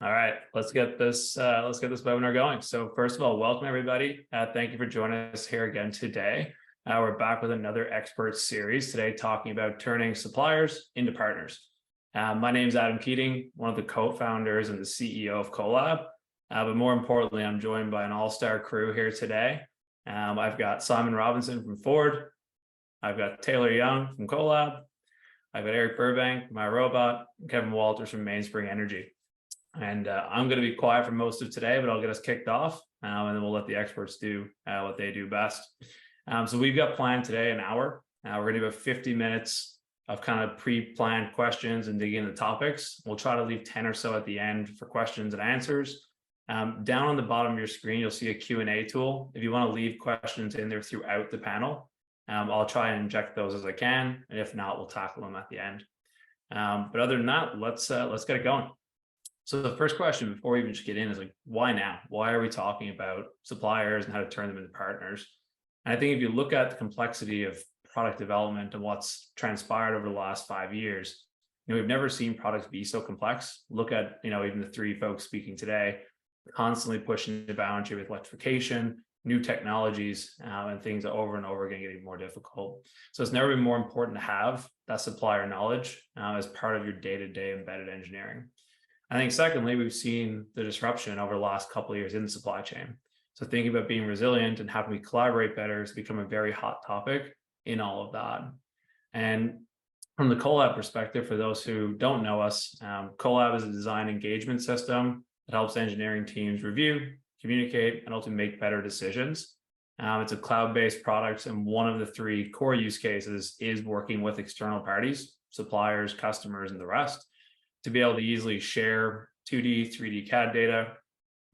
All right, let's get this webinar going. So first of all, welcome everybody. Thank you for joining us here again today. We're back with another expert series today, talking about turning suppliers into partners. My name is Adam Keating, one of the co-founders and the CEO of Collab. But more importantly, I'm joined by an all-star crew here today. I've got Simon Robinson from Ford. I've got Taylor Young from Collab. I've got Eric Burbank from iRobot, and Kevin Walters from Mainspring Energy. And I'm going to be quiet for most of today, but I'll get us kicked off, and then we'll let the experts do what they do best. So we've got planned today an hour. We're going to do about 50 minutes of kind of pre-planned questions and dig into topics. We'll try to leave 10 or so at the end for questions and answers. Down on the bottom of your screen, you'll see a Q&A tool. If you want to leave questions in there throughout the panel, I'll try and inject those as I can. And if not, we'll tackle them at the end. But other than that, let's get it going. So the first question before we even just get in is like, why now? Why are we talking about suppliers and how to turn them into partners? And I think if you look at the complexity of product development and what's transpired over the last 5 years, we've never seen products be so complex. Look at, even the three folks speaking today, constantly pushing the boundary with electrification, new technologies, and things over and over again getting more difficult. So it's never been more important to have that supplier knowledge as part of your day-to-day embedded engineering. I think secondly, we've seen the disruption over the last couple of years in the supply chain. So thinking about being resilient and how can we collaborate better has become a very hot topic in all of that. And from the Collab perspective, for those who don't know us, Collab is a design engagement system that helps engineering teams review, communicate, and ultimately make better decisions. It's a cloud-based product, and one of the three core use cases is working with external parties, suppliers, customers, and the rest, to be able to easily share 2D, 3D CAD data,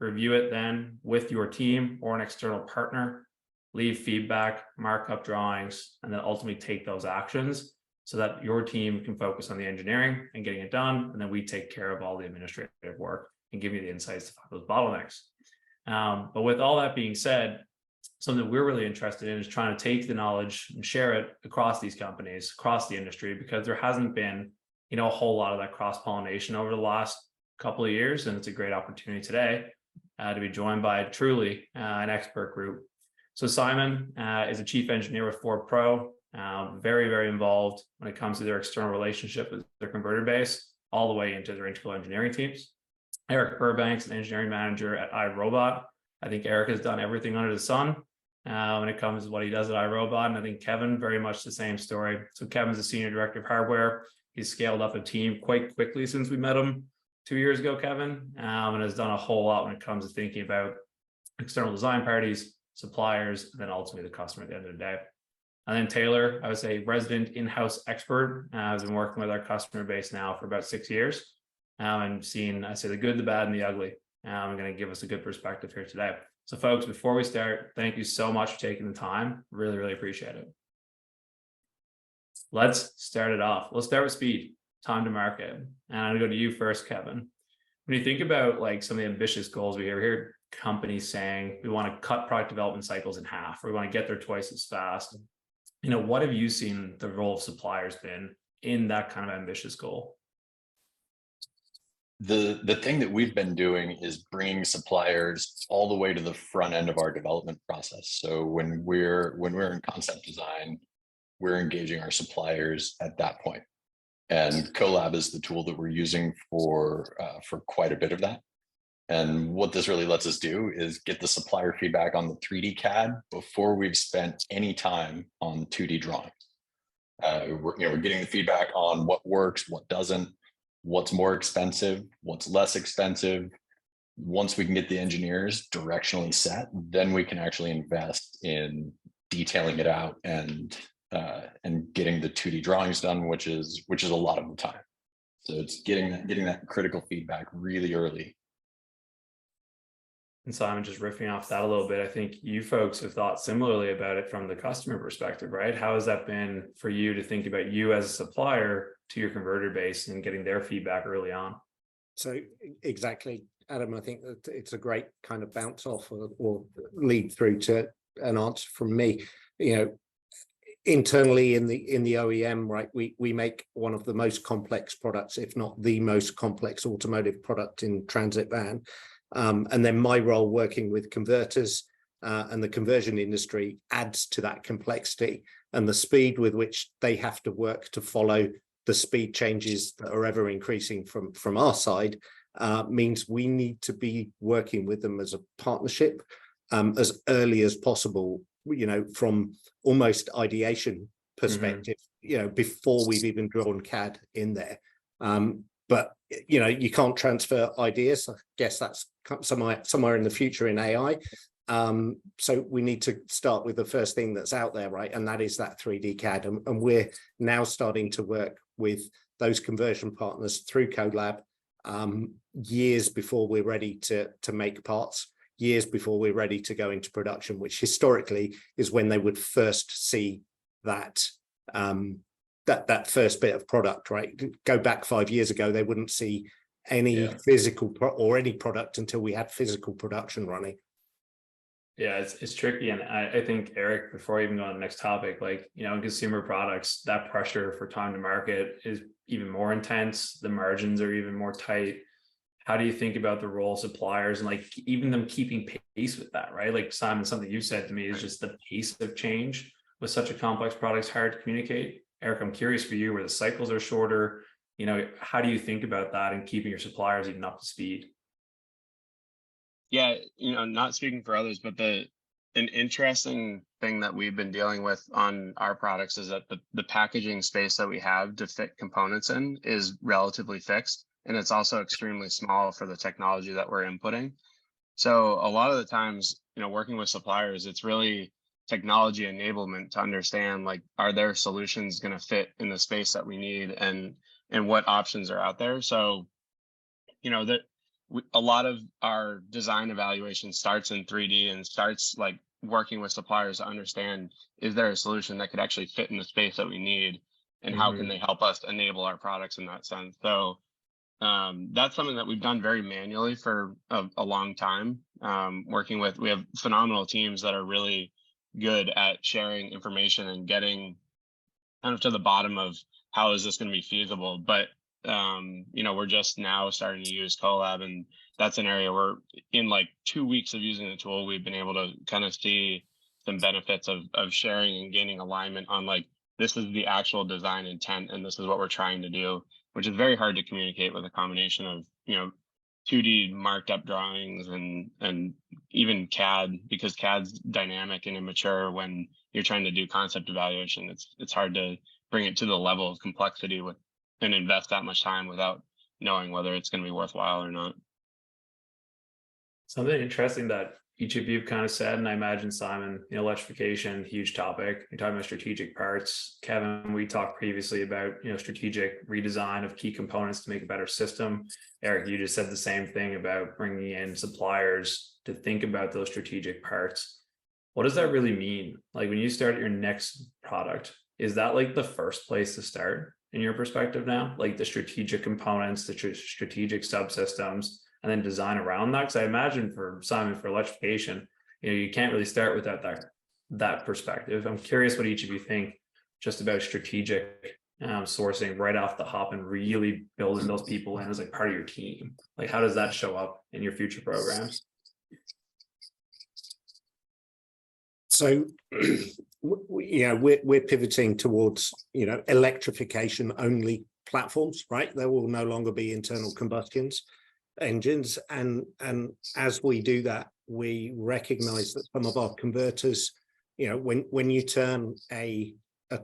review it then with your team or an external partner, leave feedback, mark up drawings, and then ultimately take those actions so that your team can focus on the engineering and getting it done. And then we take care of all the administrative work and give you the insights to find those bottlenecks. But with all that being said, something we're really interested in is trying to take the knowledge and share it across these companies, across the industry, because there hasn't been a whole lot of that cross-pollination over the last couple of years. And it's a great opportunity today to be joined by truly an expert group. So Simon is a chief engineer with Ford Pro, very, very involved when it comes to their external relationship with their converter base, all the way into their integral engineering teams. Eric Burbank's an engineering manager at iRobot. I think Eric has done everything under the sun when it comes to what he does at iRobot. And I think Kevin, very much the same story. So Kevin's the senior director of hardware. He's scaled up a team quite quickly since we met him 2 years ago, Kevin, and has done a whole lot when it comes to thinking about external design parties, suppliers, and then ultimately the customer at the end of the day. And then Taylor, I would say resident in-house expert, has been working with our customer base now for about 6 years, and seen, I say, the good, the bad, and the ugly. I'm going to give us a good perspective here today. So folks, before we start, thank you so much for taking the time. Really, really appreciate it. Let's start it off. Let's start with speed, time to market. And I'm going to go to you first, Kevin. When you think about like some of the ambitious goals we hear companies saying we want to cut product development cycles in half, or we want to get there twice as fast. What have you seen the role of suppliers been in that kind of ambitious goal? The thing that we've been doing is bringing suppliers all the way to the front end of our development process. So when we're in concept design, we're engaging our suppliers at that point. And Collab is the tool that we're using for quite a bit of that. And what this really lets us do is get the supplier feedback on the 3D CAD before we've spent any time on 2D drawings. We're getting the feedback on what works, what doesn't, what's more expensive, what's less expensive. Once we can get the engineers directionally set, then we can actually invest in detailing it out and getting the 2D drawings done, which is a lot of the time. So it's getting that critical feedback really early. And Simon, just riffing off that a little bit, I think you folks have thought similarly about it from the customer perspective, right? How has that been for you to think about you as a supplier to your converter base and getting their feedback early on? So exactly, Adam, I think that it's a great kind of bounce off or lead through to an answer from me. internally in the OEM, right, we make one of the most complex products, if not the most complex automotive product in transit van. And then my role working with converters and the conversion industry adds to that complexity, and the speed with which they have to work to follow the speed changes that are ever increasing from our side means we need to be working with them as a partnership as early as possible, you know, from almost ideation perspective, you know, before we've even drawn CAD in there. But, you know, you can't transfer ideas. I guess that's somewhere in the future in AI. So we need to start with the first thing that's out there, right? And that is that 3D CAD. And we're now starting to work with those conversion partners through CodeLab years before we're ready to make parts, years before we're ready to go into production, which historically is when they would first see that that first bit of product, right? Go back 5 years ago, they wouldn't see any physical or any product until we had physical production running. Yeah, it's tricky. And I think, Eric, before even going to the next topic, like, you know, in consumer products, that pressure for time to market is even more intense. The margins are even more tight. How do you think about the role of suppliers and like even them keeping pace with that, right? Like, Simon, something you said to me is just the pace of change with such a complex product is hard to communicate. Eric, I'm curious for you, where the cycles are shorter, you know, how do you think about that and keeping your suppliers even up to speed? Yeah, you know, not speaking for others, but an interesting thing that we've been dealing with on our products is that the packaging space that we have to fit components in is relatively fixed, and it's also extremely small for the technology that we're inputting. So a lot of the times, you know, working with suppliers, it's really technology enablement to understand, like, are there solutions going to fit in the space that we need, and what options are out there. So, you know, that a lot of our design evaluation starts in 3D and starts like working with suppliers to understand, is there a solution that could actually fit in the space that we need, and how can they help us enable our products in that sense. So that's something that we've done very manually for a long time. We have phenomenal teams that are really good at sharing information and getting kind of to the bottom of how is this going to be feasible. But you know, we're just now starting to use Colab, and that's an area where in like 2 weeks of using the tool, we've been able to kind of see some benefits of sharing and gaining alignment on, like, this is the actual design intent and this is what we're trying to do, which is very hard to communicate with a combination of, you know, 2D marked up drawings and even CAD, because CAD's dynamic and immature when you're trying to do concept evaluation. It's hard to bring it to the level of complexity with and invest that much time without knowing whether it's going to be worthwhile or not. Something interesting that each of you have kind of said, and I imagine, Simon, you know, electrification, huge topic. You're talking about strategic parts. Kevin, we talked previously about, you know, strategic redesign of key components to make a better system. Eric, you just said the same thing about bringing in suppliers to think about those strategic parts. What does that really mean? Like, when you start your next product, is that like the first place to start in your perspective now? Like the strategic components, the strategic subsystems, and then design around that? Because I imagine for Simon, for electrification, you know, you can't really start without that perspective. I'm curious what each of you think just about strategic sourcing right off the hop and really building those people in as like part of your team. Like, how does that show up in your future programs? So, you know, we're pivoting towards, you know, electrification only platforms, right? There will no longer be internal combustion engines, and as we do that, we recognize that some of our converters, you know, when you turn a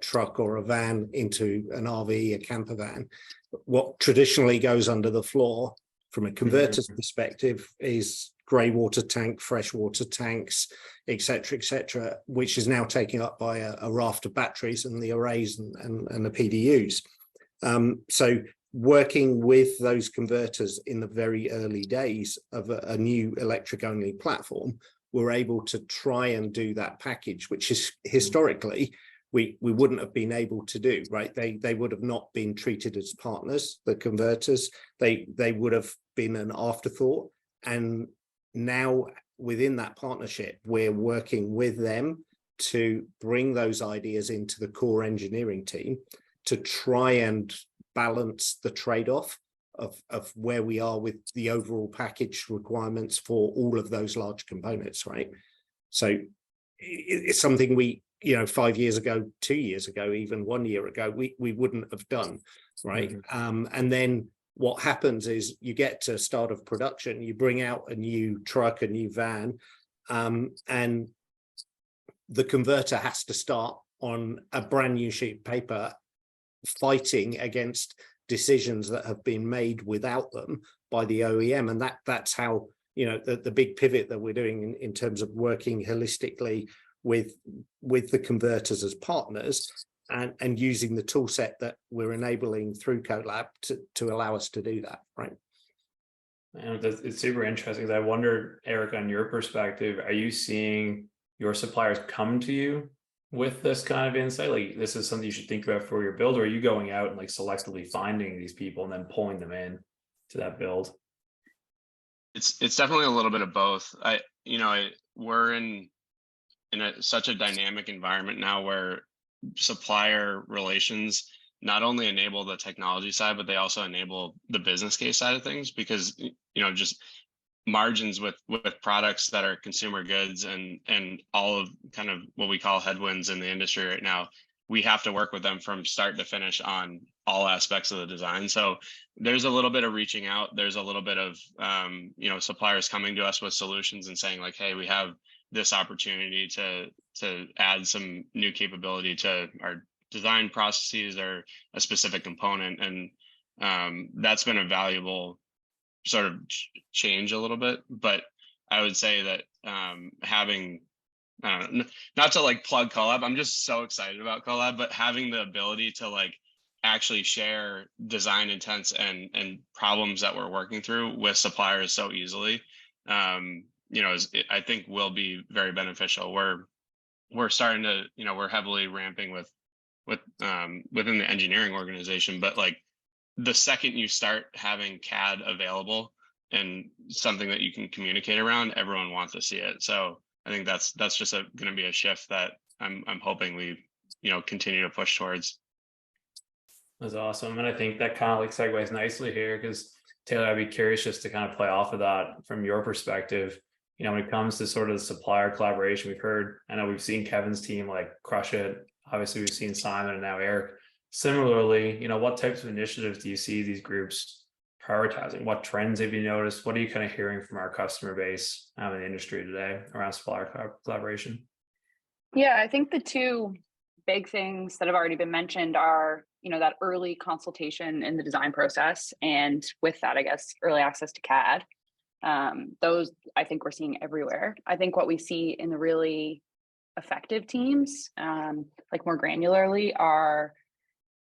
truck or a van into an RV, a camper van, what traditionally goes under the floor from a converter's perspective is grey water tank, fresh water tanks, etc., which is now taken up by a raft of batteries and the arrays and the PDUs. So working with those converters in the very early days of a new electric only platform, we're able to try and do that package, which is historically we wouldn't have been able to do, right? They would have not been treated as partners, the converters. They would have been an afterthought. And now within that partnership, we're working with them to bring those ideas into the core engineering team to try and balance the trade-off of where we are with the overall package requirements for all of those large components, right? So it's something we, 5 years ago, 2 years ago, even 1 year ago, we wouldn't have done, right? And then what happens is you get to start of production, you bring out a new truck, a new van, and the converter has to start on a brand new sheet of paper, fighting against decisions that have been made without them by the OEM. And that's how, the big pivot that we're doing in terms of working holistically with the converters as partners, and using the tool set that we're enabling through CoLab to allow us to do that, right? And it's super interesting. I wonder, Eric, on your perspective, are you seeing your suppliers come to you with this kind of insight? Like, this is something you should think about for your build, or are you going out and like selectively finding these people and then pulling them in to that build? It's definitely a little bit of both. We're in such a dynamic environment now where supplier relations not only enable the technology side, but they also enable the business case side of things, because just margins with products that are consumer goods and all of kind of what we call headwinds in the industry right now, we have to work with them from start to finish on all aspects of the design. So there's a little bit of reaching out. There's a little bit of suppliers coming to us with solutions and saying like, hey, we have this opportunity to add some new capability to our design processes or a specific component, and that's been a valuable sort of change a little bit. But I would say that having not to like plug CoLab, I'm just so excited about CoLab, but having the ability to like actually share design intents and problems that we're working through with suppliers so easily, I think will be very beneficial. We're starting to, we're heavily ramping with within the engineering organization, but like the second you start having CAD available and something that you can communicate around, everyone wants to see it. So I think that's just going to be a shift that I'm hoping we continue to push towards. That's awesome, and I think that kind of like segues nicely here, because Taylor, I'd be curious just to kind of play off of that from your perspective. When it comes to sort of the supplier collaboration, I know we've seen Kevin's team like crush it. Obviously, we've seen Simon and now Eric. Similarly, what types of initiatives do you see these groups prioritizing? What trends have you noticed? What are you kind of hearing from our customer base in the industry today around supplier collaboration? Yeah, I think the two big things that have already been mentioned are, that early consultation in the design process, and with that, I guess, early access to CAD. Those I think we're seeing everywhere. I think what we see in the really effective teams, like more granularly, are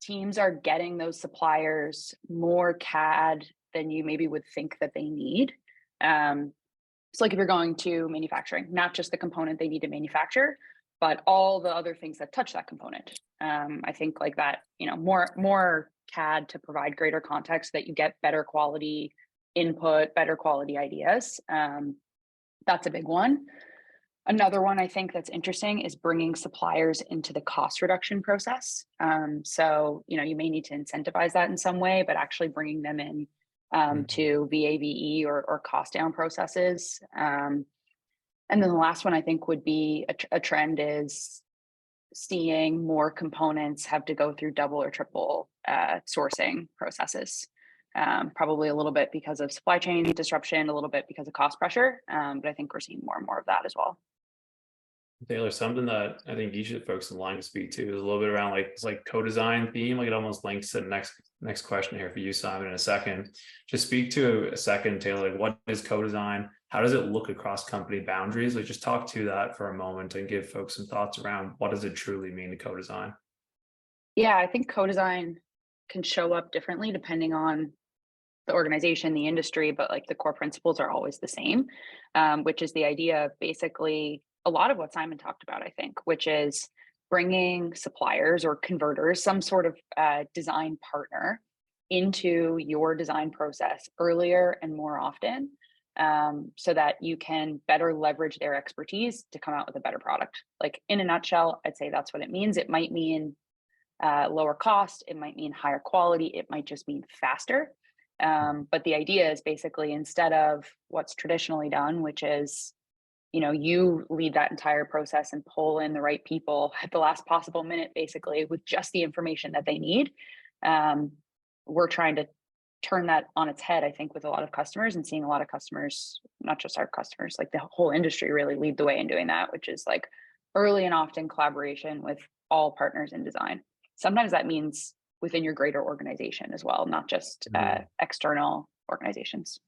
teams are getting those suppliers more CAD than you maybe would think that they need. So like if you're going to manufacturing, not just the component they need to manufacture, but all the other things that touch that component. I think like that, more CAD to provide greater context, that you get better quality input, better quality ideas. That's a big one. Another one I think that's interesting is bringing suppliers into the cost reduction process. So, you may need to incentivize that in some way, but actually bringing them in to VAVE or cost down processes. And then the last one I think would be a trend is seeing more components have to go through double or triple sourcing processes. Probably a little bit because of supply chain disruption, a little bit because of cost pressure. But I think we're seeing more and more of that as well. Taylor, something that I think each of the folks in the line can speak to is a little bit around it's like co-design theme. Like it almost links to the next question here for you, Simon, in a second. Just speak to a second, Taylor. Like, what is co-design? How does it look across company boundaries? Like, just talk to that for a moment and give folks some thoughts around what does it truly mean to co-design? Yeah, I think co-design can show up differently depending on the organization, the industry, but like the core principles are always the same, which is the idea of basically a lot of what Simon talked about, I think, which is bringing suppliers or converters, some sort of design partner into your design process earlier and more often, so that you can better leverage their expertise to come out with a better product. Like in a nutshell, I'd say that's what it means. It might mean lower cost, it might mean higher quality, it might just mean faster. But the idea is basically, instead of what's traditionally done, which is, you lead that entire process and pull in the right people at the last possible minute, basically with just the information that they need. We're trying to turn that on its head, I think, with a lot of customers, and seeing a lot of customers, not just our customers, like the whole industry really lead the way in doing that, which is like early and often collaboration with all partners in design. Sometimes that means within your greater organization as well, not just external organizations.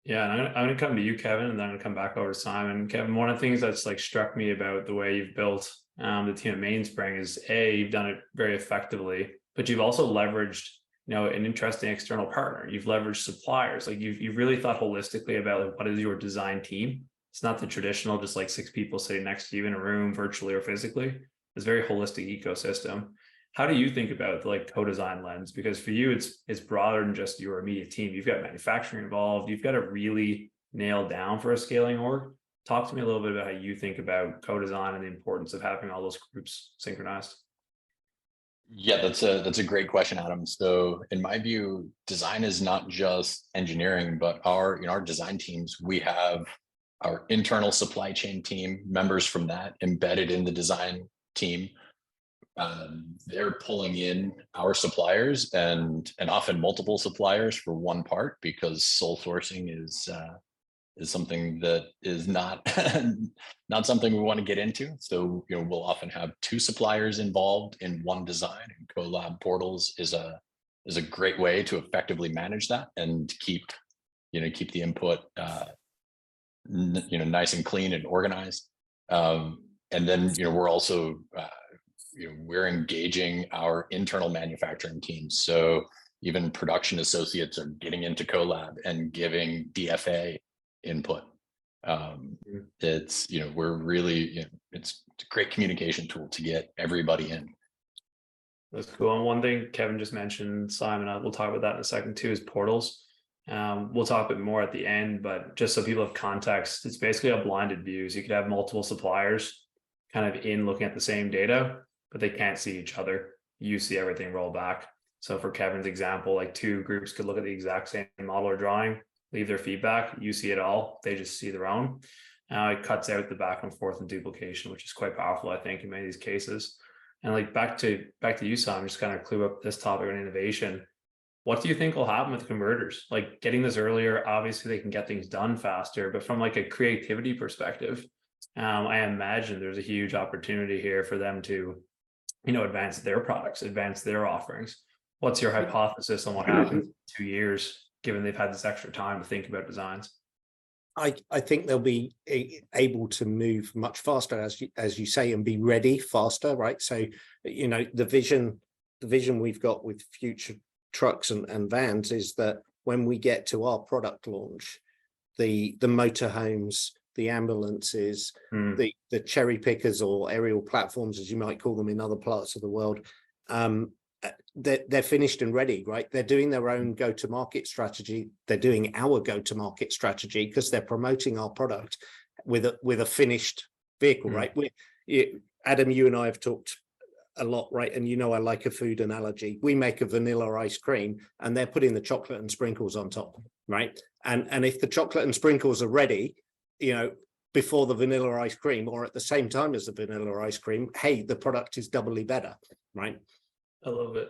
Yeah, and I'm gonna come to you, Kevin, and then I'm gonna come back over to Simon. Kevin, one of the things that's like struck me about the way you've built the team at Mainspring is you've done it very effectively, but you've also leveraged an interesting external partner. You've leveraged suppliers. Like you've really thought holistically about like, what is your design team. It's not the traditional just like 6 people sitting next to you in a room virtually or physically. It's a very holistic ecosystem. How do you think about the like co-design lens? Because for you, it's broader than just your immediate team. You've got manufacturing involved. You've got to really nail down for a scaling org. Talk to me a little bit about how you think about co-design and the importance of having all those groups synchronized. Yeah, that's a great question, Adam. So in my view, design is not just engineering, but our design teams, we have our internal supply chain team, members from that embedded in the design team. They're pulling in our suppliers and often multiple suppliers for one part, because sole sourcing is something that is not not something we want to get into. So we'll often have 2 suppliers involved in one design, and collab portals is a great way to effectively manage that and keep the input nice and clean and organized. And then we're also we're engaging our internal manufacturing teams. So even production associates are getting into collab and giving DFA input. It's we're really it's a great communication tool to get everybody in. That's cool. And one thing Kevin just mentioned, Simon, we'll talk about that in a second too, is portals. We'll talk a bit more at the end, but just so people have context, it's basically a blinded view. So you could have multiple suppliers kind of in looking at the same data, but they can't see each other. You see everything roll back. So for Kevin's example, like 2 groups could look at the exact same model or drawing, leave their feedback, you see it all, they just see their own. It cuts out the back and forth and duplication, which is quite powerful, I think, in many of these cases. And like back to you, Simon, just kind of clue up this topic on innovation. What do you think will happen with converters? Like getting this earlier, obviously they can get things done faster, but from like a creativity perspective, I imagine there's a huge opportunity here for them to, advance their products, advance their offerings. What's your hypothesis on what happens in 2 years, given they've had this extra time to think about designs? I think they'll be able to move much faster, as you say, and be ready faster, right? So, the vision we've got with future trucks and vans is that when we get to our product launch, the motorhomes, the ambulances, the cherry pickers or aerial platforms, as you might call them in other parts of the world, they're finished and ready, right? They're doing their own go-to-market strategy. They're doing our go-to-market strategy because they're promoting our product with a finished vehicle, right? Adam, you and I have talked a lot, right? And I like a food analogy. We make a vanilla ice cream and they're putting the chocolate and sprinkles on top, right? And if the chocolate and sprinkles are ready, before the vanilla ice cream or at the same time as the vanilla ice cream, hey, the product is doubly better, right? I love it.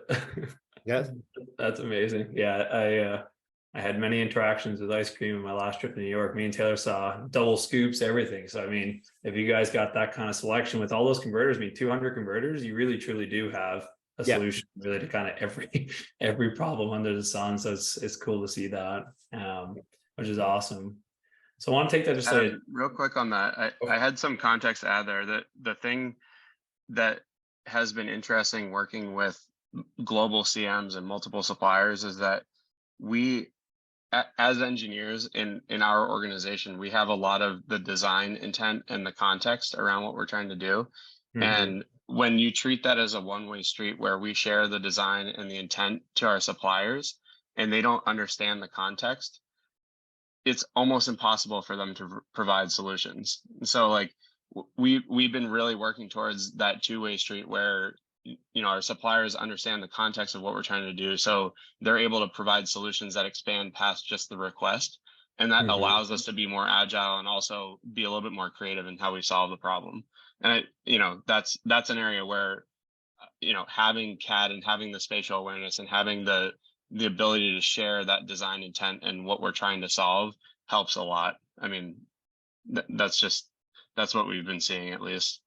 Yeah, that's amazing. Yeah, I had many interactions with ice cream in my last trip to New York. Me and Taylor saw double scoops, everything. So I mean, if you guys got that kind of selection with all those converters, 200 converters, you really truly do have a solution really to kind of every problem under the sun. So it's cool to see that, which is awesome. So I want to take that just real quick on that. I had some context to add there. That the thing that has been interesting working with global CMs and multiple suppliers is that we, as engineers in our organization, we have a lot of the design intent and the context around what we're trying to do. And when you treat that as a one-way street where we share the design and the intent to our suppliers and they don't understand the context, it's almost impossible for them to provide solutions. So like we've been really working towards that two-way street where our suppliers understand the context of what we're trying to do, so they're able to provide solutions that expand past just the request, and that allows us to be more agile and also be a little bit more creative in how we solve the problem. And that's an area where having CAD and having the spatial awareness and having the ability to share that design intent and what we're trying to solve helps a lot. I mean, that's what we've been seeing, at least.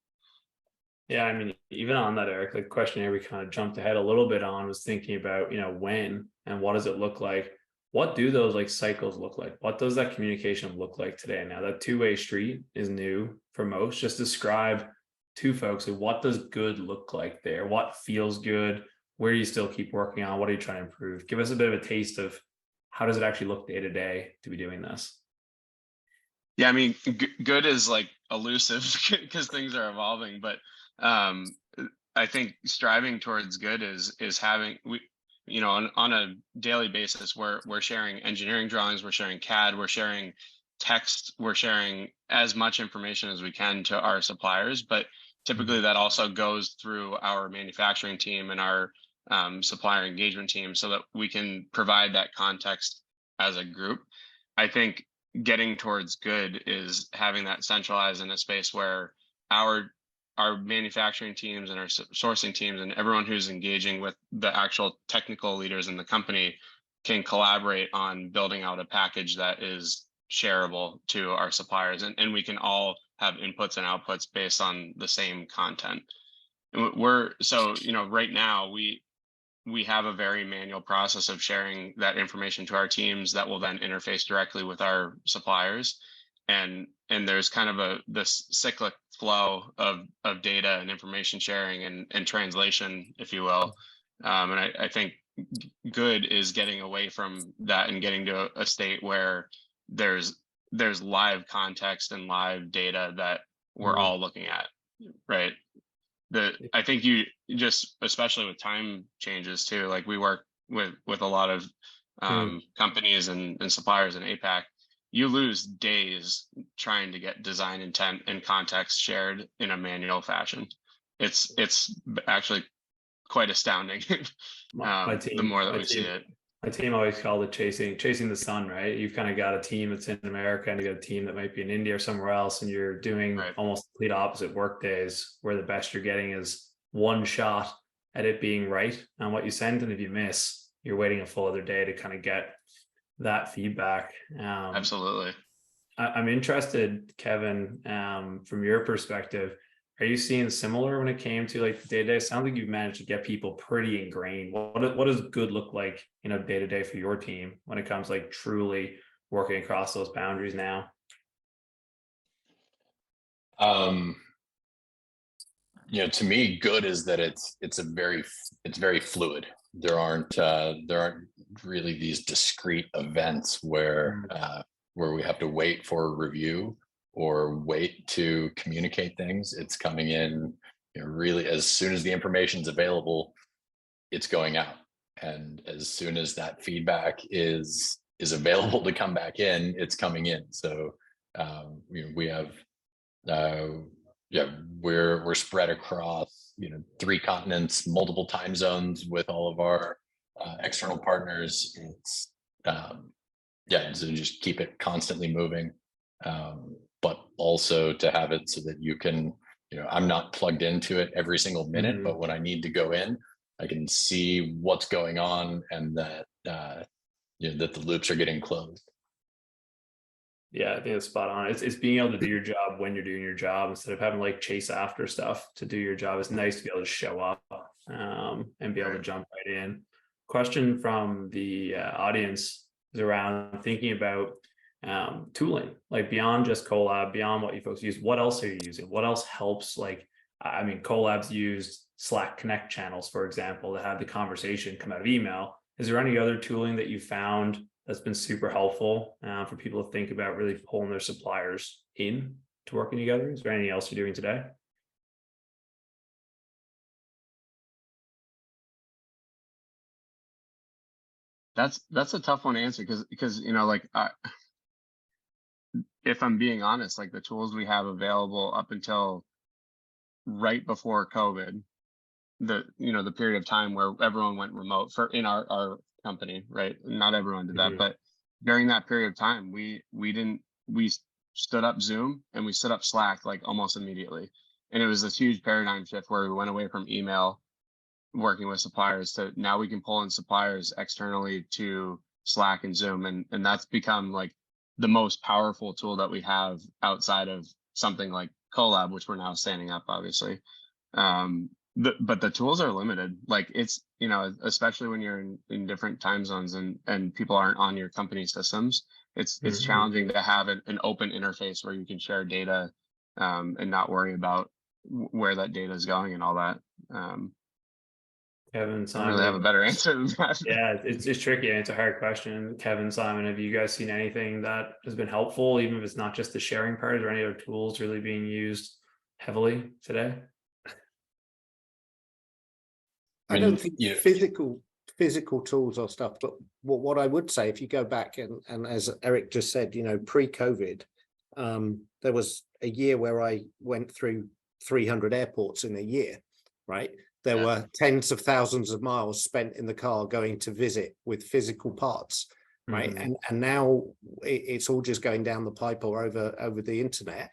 Yeah, I mean, even on that, Eric, like question here, we kind of jumped ahead a little bit on was thinking about, when and what does it look like? What do those like cycles look like? What does that communication look like today? Now that two-way street is new for most. Just describe to folks, like, what does good look like there? What feels good? Where do you still keep working on? What are you trying to improve? Give us a bit of a taste of how does it actually look day to day to be doing this? Yeah, I mean, good is like elusive because things are evolving, but I think striving towards good is having on a daily basis we're sharing engineering drawings, we're sharing CAD, we're sharing text, we're sharing as much information as we can to our suppliers, but typically that also goes through our manufacturing team and our supplier engagement team so that we can provide that context as a group. I think getting towards good is having that centralized in a space where our manufacturing teams and our sourcing teams and everyone who's engaging with the actual technical leaders in the company can collaborate on building out a package that is shareable to our suppliers, and we can all have inputs and outputs based on the same content. Right now we have a very manual process of sharing that information to our teams that will then interface directly with our suppliers. And there's kind of this cyclic flow of data and information sharing and translation, if you will. And I think good is getting away from that and getting to a state where there's live context and live data that we're all looking at, right? I think you just, especially with time changes too, like we work with a lot of companies and suppliers in APAC. You lose days trying to get design intent and context shared in a manual fashion. It's actually quite astounding. The more that we see it. My team always called it chasing the sun, right? You've kind of got a team that's in America and you got a team that might be in India or somewhere else, and you're doing almost complete opposite work days where the best you're getting is one shot at it being right on what you send. And if you miss, you're waiting a full other day to kind of get that feedback. Absolutely. I'm interested, Kevin, from your perspective, are you seeing similar when it came to like the day-to-day? Sounds like you've managed to get people pretty ingrained. What does good look like, day-to-day for your team when it comes like truly working across those boundaries now? To me, good is that it's very fluid. There aren't really these discrete events where we have to wait for a review or wait to communicate things. It's coming in, really as soon as the information's available, it's going out. And as soon as that feedback is available to come back in, it's coming in. So we have we're spread across 3 continents, multiple time zones with all of our external partners. It's so just keep it constantly moving, but also to have it so that you can, I'm not plugged into it every single minute, but when I need to go in, I can see what's going on and that that the loops are getting closed. Yeah, I think it's spot on. It's being able to do your job when you're doing your job instead of having to like chase after stuff to do your job. It's nice to be able to show up and be able to jump right in. Question from the audience is around thinking about tooling, like beyond just Colab, beyond what you folks use. What else are you using? What else helps? Like, I mean, Colab's used Slack Connect channels, for example, to have the conversation come out of email. Is there any other tooling that you found that's been super helpful for people to think about really pulling their suppliers in to working together? Is there anything else you're doing today? That's a tough one to answer because if I'm being honest, like the tools we have available up until right before COVID, the period of time where everyone went remote for in our company, right? Not everyone did that, but during that period of time, we stood up Zoom and we stood up Slack like almost immediately. And it was this huge paradigm shift where we went away from email working with suppliers to now we can pull in suppliers externally to Slack and Zoom. And that's become like the most powerful tool that we have outside of something like Collab, which we're now standing up, obviously. But the tools are limited. Like it's, especially when you're in different time zones and people aren't on your company systems, it's challenging to have an open interface where you can share data and not worry about where that data is going and all that. Kevin, I Simon, don't really have a better answer than that. Yeah, it's tricky and it's a hard question. Kevin, Simon, have you guys seen anything that has been helpful, even if it's not just the sharing part, or any other tools really being used heavily today? I don't think physical tools or stuff, but what I would say, if you go back and as Eric just said, pre-COVID, there was a year where I went through 300 airports in a year, right? There were tens of thousands of miles spent in the car going to visit with physical parts, right? And now it's all just going down the pipe or over the internet.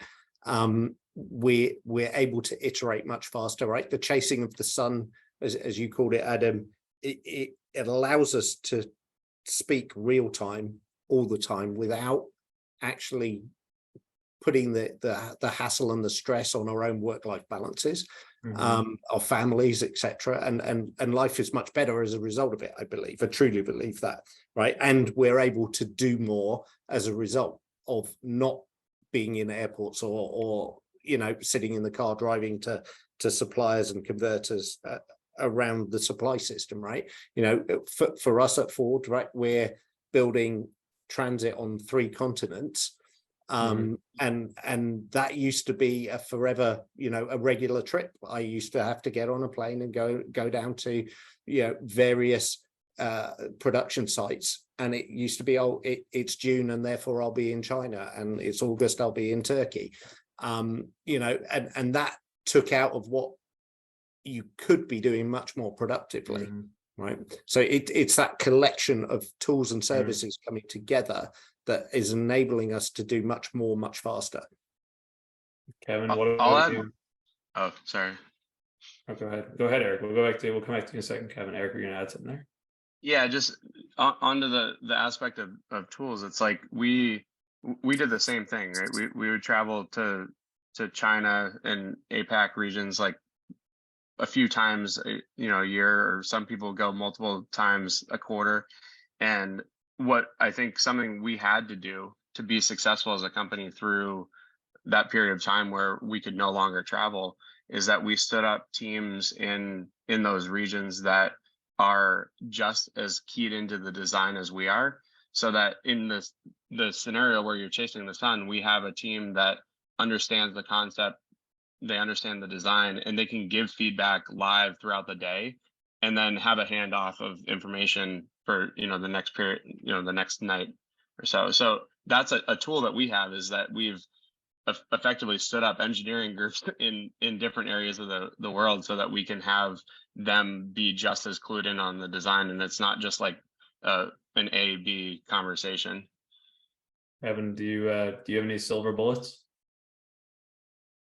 We're able to iterate much faster, right? The chasing of the sun, as you called it, Adam, it allows us to speak real time all the time without actually putting the hassle and the stress on our own work-life balances, our families, etc. And life is much better as a result of it, I believe. I truly believe that, right? And we're able to do more as a result of not being in airports or sitting in the car driving to suppliers and converters around the supply system, right? For us at Ford, right, we're building transit on 3 continents. And that used to be a forever, a regular trip. I used to have to get on a plane and go down to, various production sites. And it used to be, it's June and therefore I'll be in China, and it's August, I'll be in Turkey. And that took out of what you could be doing much more productively, right? So it's that collection of tools and services coming together that is enabling us to do much more, much faster. Kevin, what about you? Oh, sorry. Oh, go ahead, Eric. We'll come back to you in a second, Kevin. Eric, you're gonna add something there? Yeah, just onto the aspect of tools. It's like we did the same thing, right? We would travel to China and APAC regions like a few times a year, or some people go multiple times a quarter. And what I think something we had to do to be successful as a company through that period of time where we could no longer travel is that we stood up teams in those regions that are just as keyed into the design as we are, so that in the scenario where you're chasing the sun, we have a team that understands the concept, they understand the design, and they can give feedback live throughout the day, and then have a handoff of information for the next period, the next night or so. So that's a tool that we have, is that we've effectively stood up engineering groups in different areas of the world, so that we can have them be just as clued in on the design, and it's not just like an A-B conversation. Evan, do you have any silver bullets?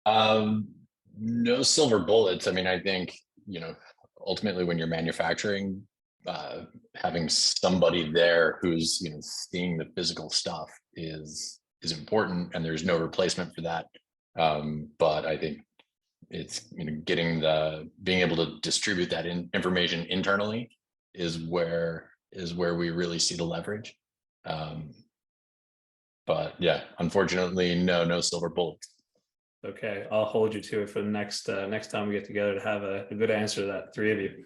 No silver bullets. I mean, I think, ultimately when you're manufacturing, having somebody there who's, seeing the physical stuff is important, and there's no replacement for that. But I think it's, being able to distribute that information internally is where we really see the leverage. But yeah, unfortunately, no silver bullets. Okay, I'll hold you to it for the next time we get together to have a good answer to that, 3 of you.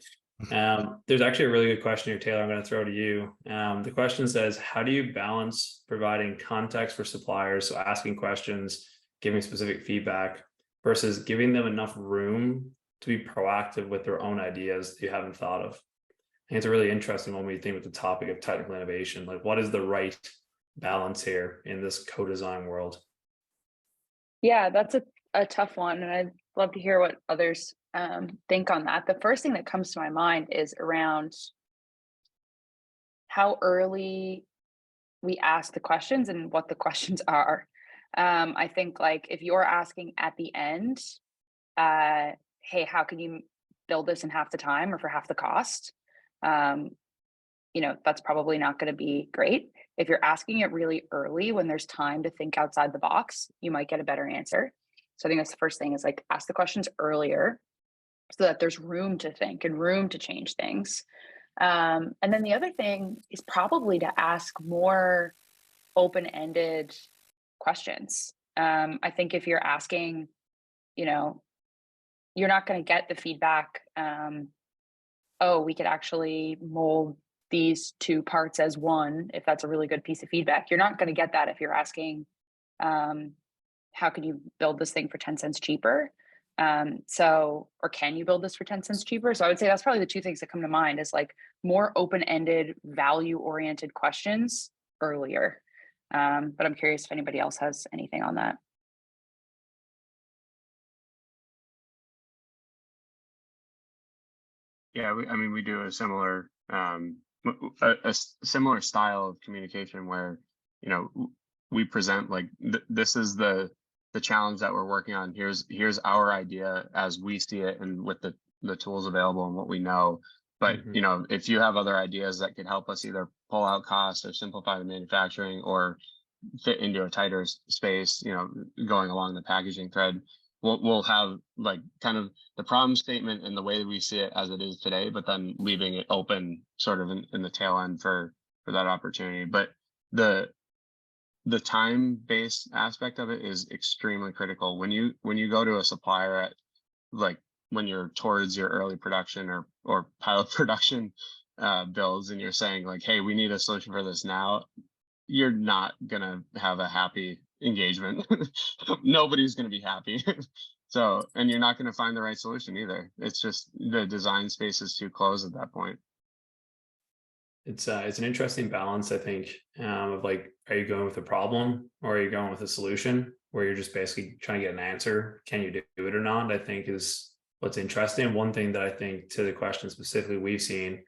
There's actually a really good question here, Taylor. I'm going to throw to you. The question says, how do you balance providing context for suppliers, so asking questions, giving specific feedback, versus giving them enough room to be proactive with their own ideas that you haven't thought of? I think it's a really interesting one when you think with the topic of technical innovation. Like, what is the right balance here in this co-design world? Yeah, that's a tough one, and I'd love to hear what others think on that. The first thing that comes to my mind is around how early we ask the questions and what the questions are. I think like if you're asking at the end, hey, how can you build this in half the time or for half the cost? Um, that's probably not going to be great. If you're asking it really early when there's time to think outside the box, you might get a better answer. So I think that's the first thing is like ask the questions earlier so that there's room to think and room to change things. And then the other thing is probably to ask more open-ended questions. I think if you're asking, you're not going to get the feedback. Oh, we could actually mold these two parts as one, if that's a really good piece of feedback. You're not going to get that if you're asking, how could you build this thing for 10 cents cheaper? Or can you build this for 10 cents cheaper? So I would say that's probably the two things that come to mind is like more open-ended, value-oriented questions earlier. But I'm curious if anybody else has anything on that. Yeah, we do a similar a similar style of communication where we present like this is the challenge that we're working on. Here's our idea as we see it and with the tools available and what we know. But if you have other ideas that could help us either pull out costs or simplify the manufacturing or fit into a tighter space, going along the packaging thread, we'll have like kind of the problem statement and the way we see it as it is today, but then leaving it open sort of in the tail end for that opportunity. But the time-based aspect of it is extremely critical. When you go to a supplier at like when you're towards your early production or pilot production builds and you're saying like, hey, we need a solution for this now, you're not gonna have a happy engagement. Nobody's gonna be happy. So, and you're not gonna find the right solution either. It's just the design space is too closed at that point. It's an interesting balance, I think, of like, are you going with a problem or are you going with a solution where you're just basically trying to get an answer? Can you do it or not? I think is what's interesting. One thing that I think to the question specifically we've seen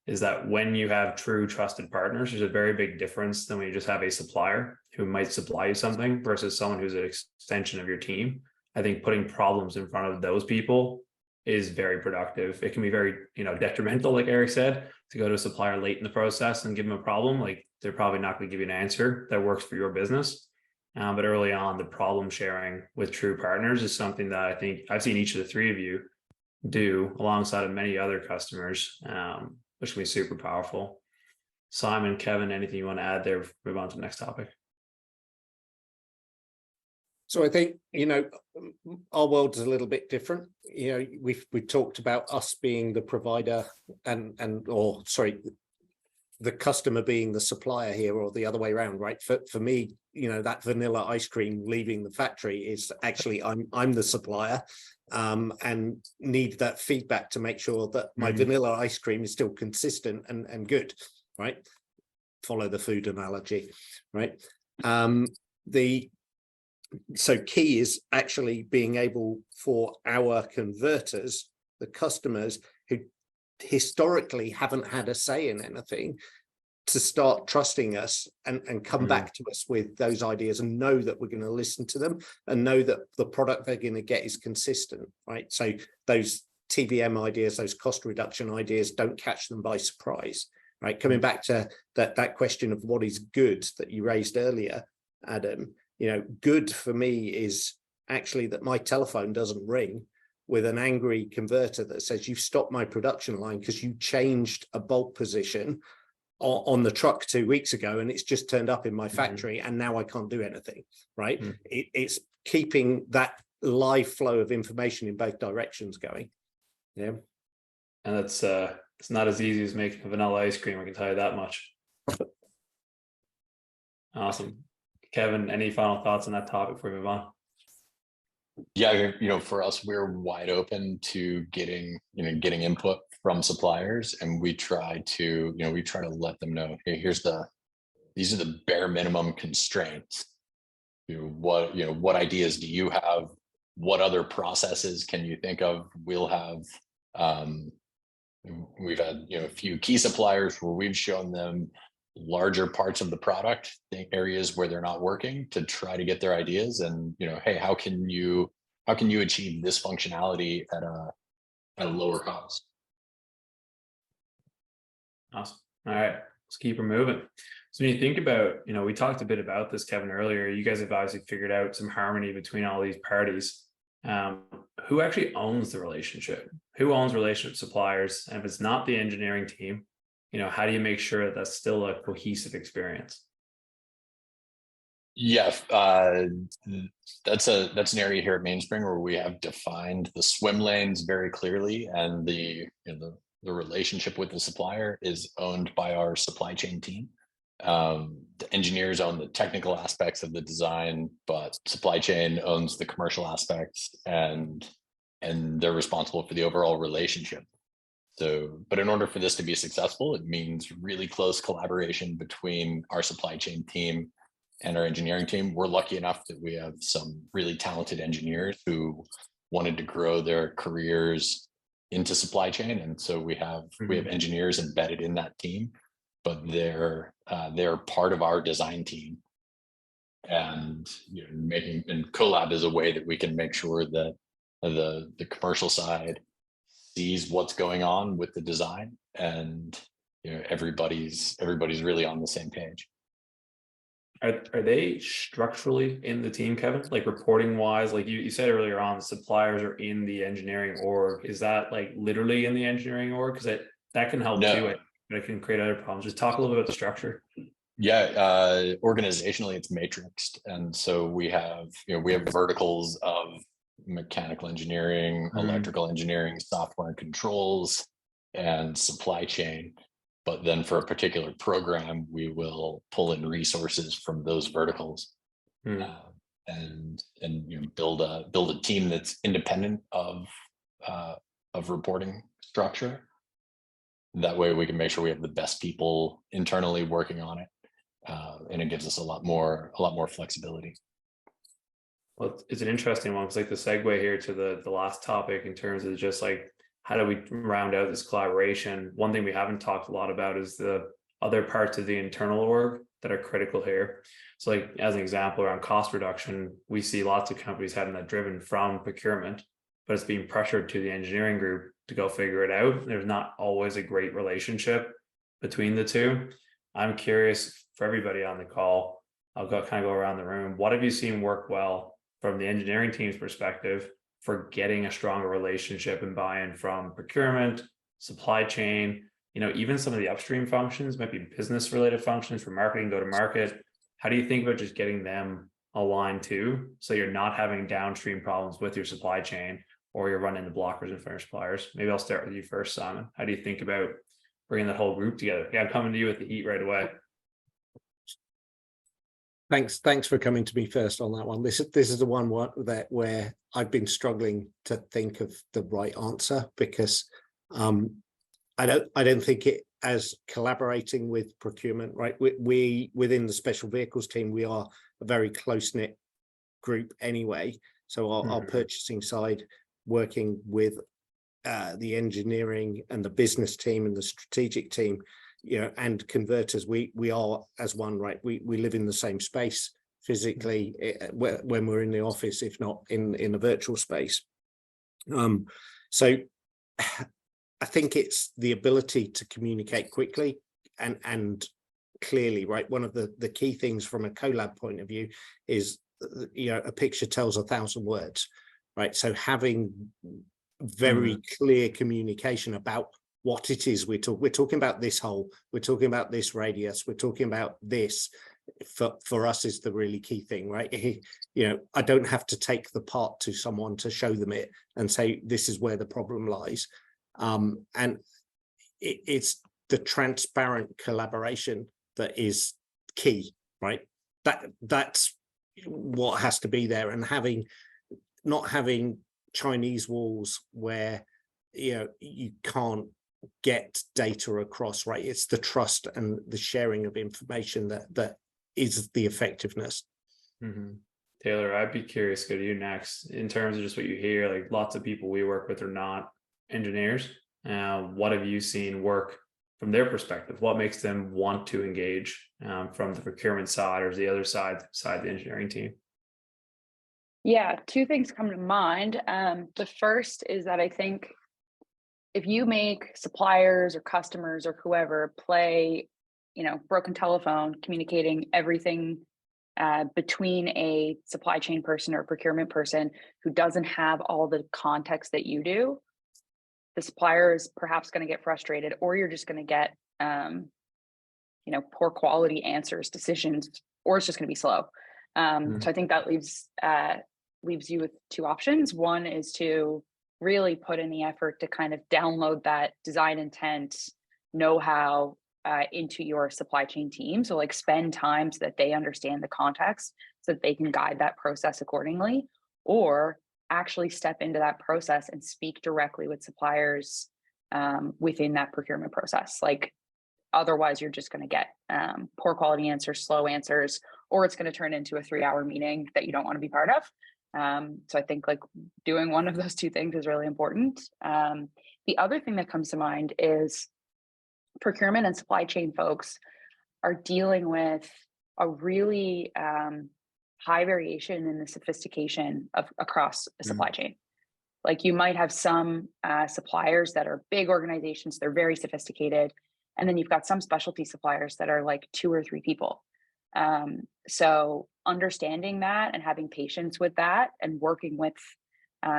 is that when you have true trusted partners, there's a very big difference than when you just have a supplier who might supply you something versus someone who's an extension of your team. I think putting problems in front of those people is very productive. It can be very, detrimental, like Eric said, to go to a supplier late in the process and give them a problem. Like they're probably not going to give you an answer that works for your business. But early on, the problem sharing with true partners is something that I think I've seen each of the three of you do alongside of many other customers, which can be super powerful. Simon, Kevin, anything you want to add there? Move on to the next topic. So I think, our world is a little bit different. We've talked about us being the provider the customer being the supplier here, or the other way around, right? For me, that vanilla ice cream leaving the factory is actually I'm the supplier, and need that feedback to make sure that my vanilla ice cream is still consistent and good, right? Follow the food analogy, right? So key is actually being able for our converters, the customers who historically haven't had a say in anything, to start trusting us and come back to us with those ideas and know that we're going to listen to them and know that the product they're going to get is consistent, right? So those TVM ideas, those cost reduction ideas, don't catch them by surprise, right? Coming back to that question of what is good that you raised earlier, Adam, good for me is actually that my telephone doesn't ring with an angry converter that says you've stopped my production line because you changed a bolt position on the truck 2 weeks ago and it's just turned up in my factory and now I can't do anything, right? It's keeping that live flow of information in both directions going. Yeah. And that's it's not as easy as making a vanilla ice cream, I can tell you that much. Awesome. Kevin, any final thoughts on that topic before we move on? Yeah, for us, we're wide open to getting input from suppliers, and we try to let them know, hey, these are the bare minimum constraints. what ideas do you have? What other processes can you think of? We'll have, we've had, a few key suppliers where we've shown them larger parts of the product, areas where they're not working, to try to get their ideas. And, hey, how can you achieve this functionality at a lower cost? Awesome. All right, let's keep her moving. So when you think about, we talked a bit about this, Kevin, earlier. You guys have obviously figured out some harmony between all these parties. Who actually owns the relationship? Who owns relationship suppliers? And if it's not the engineering team, how do you make sure that that's still a cohesive experience? Yeah, that's an area here at Mainspring where we have defined the swim lanes very clearly, and the relationship with the supplier is owned by our supply chain team. The engineers own the technical aspects of the design, but supply chain owns the commercial aspects, and they're responsible for the overall relationship. So, but in order for this to be successful, it means really close collaboration between our supply chain team and our engineering team. We're lucky enough that we have some really talented engineers who wanted to grow their careers into supply chain, and so we have engineers embedded in that team, but they're part of our design team. And collab is a way that we can make sure that the commercial side sees what's going on with the design, and everybody's really on the same page. Are they structurally in the team, Kevin? Like reporting wise, like you said earlier on, suppliers are in the engineering org. Is that like literally in the engineering org? Because that can help too, but it can create other problems. Just talk a little bit about the structure. Yeah, organizationally it's matrixed, and so we have verticals of mechanical engineering, electrical engineering, software and controls, and supply chain. But then for a particular program, we will pull in resources from those verticals, and build a team that's independent of reporting structure. That way we can make sure we have the best people internally working on it, and it gives us a lot more flexibility. Well, it's an interesting one, because like the segue here to the last topic in terms of just like, how do we round out this collaboration? One thing we haven't talked a lot about is the other parts of the internal org that are critical here. So like, as an example, around cost reduction, we see lots of companies having that driven from procurement, but it's being pressured to the engineering group to go figure it out. There's not always a great relationship between the two. I'm curious, for everybody on the call, I'll go around the room. What have you seen work well from the engineering team's perspective for getting a stronger relationship and buy-in from procurement, supply chain, even some of the upstream functions, might be business related functions for marketing, go to market. How do you think about just getting them aligned too, so you're not having downstream problems with your supply chain, or you're running the blockers in front of your suppliers? Maybe I'll start with you first, Simon. How do you think about bringing that whole group together? Yeah, I'm coming to you with the heat right away. Thanks for coming to me first on that one. This is the one where I've been struggling to think of the right answer, because I don't think it as collaborating with procurement, right? We within the special vehicles team, we are a very close-knit group anyway. So our purchasing side, working with the engineering and the business team and the strategic team, and converters, we are as one, right? We live in the same space physically when we're in the office, if not in a virtual space. So I think it's the ability to communicate quickly and clearly, right? One of the key things from a collab point of view is, a picture tells 1,000 words, right? So having very clear communication about what it is we're talking about, this hole, we're talking about this radius, we're talking about this, for us is the really key thing, right? I don't have to take the part to someone to show them it and say, this is where the problem lies. And it's the transparent collaboration that is key, right? That's what has to be there, and not having Chinese walls where you can't get data across, right? It's the trust and the sharing of information that is the effectiveness. Taylor, I'd be curious to go to you next in terms of just what you hear. Like lots of people we work with are not engineers. What have you seen work from their perspective? What makes them want to engage from the procurement side or the other side the engineering team? Yeah, two things come to mind. The first is that I think if you make suppliers or customers or whoever play, broken telephone, communicating everything between a supply chain person or procurement person who doesn't have all the context that you do, the supplier is perhaps going to get frustrated, or you're just going to get, poor quality answers, decisions, or it's just going to be slow. So I think that leaves you with two options. One is to really put in the effort to kind of download that design intent know-how into your supply chain team. So like spend time so that they understand the context so that they can guide that process accordingly, or actually step into that process and speak directly with suppliers within that procurement process. Like otherwise you're just going to get poor quality answers, slow answers, or it's going to turn into a 3-hour meeting that you don't want to be part of. So I think like doing one of those two things is really important. The other thing that comes to mind is procurement and supply chain folks are dealing with a really high variation in the sophistication of across a supply chain. Like you might have some suppliers that are big organizations, they're very sophisticated. And then you've got some specialty suppliers that are like 2 or 3 people. So understanding that and having patience with that and working with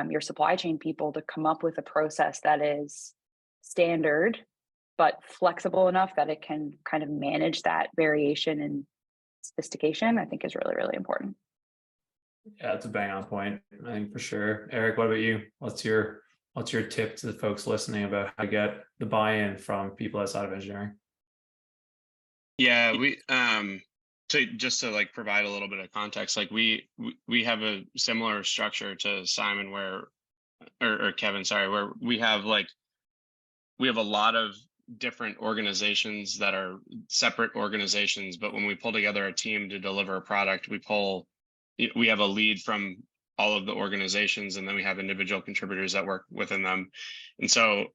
your supply chain people to come up with a process that is standard, but flexible enough that it can kind of manage that variation and sophistication, I think is really, really important. Yeah, it's a bang on point, I think for sure. Eric, what about you? What's your tip to the folks listening about how to get the buy-in from people outside of engineering? Yeah, we to like provide a little bit of context, like we have a similar structure to Simon or Kevin, sorry, where we have a lot of different organizations that are separate organizations, but when we pull together a team to deliver a product, we have a lead from all of the organizations, and then we have individual contributors that work within them. And so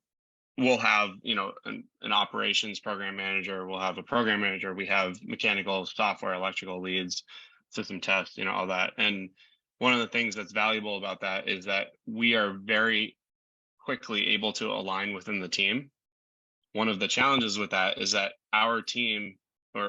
we'll have, an operations program manager, we'll have a program manager, we have mechanical, software, electrical leads, system tests, all that. And one of the things that's valuable about that is that we are very quickly able to align within the team. One of the challenges with that is that our team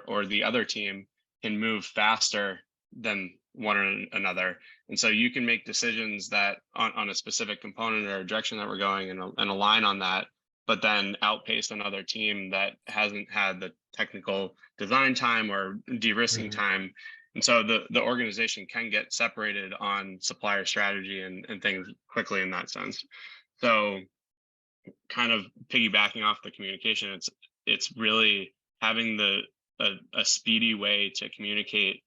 or the other team can move faster than one another. And so you can make decisions that on a specific component or direction that we're going and align on that, but then outpace another team that hasn't had the technical design time or de-risking time. And so the organization can get separated on supplier strategy and things quickly in that sense. So kind of piggybacking off the communication, it's really having a speedy way to communicate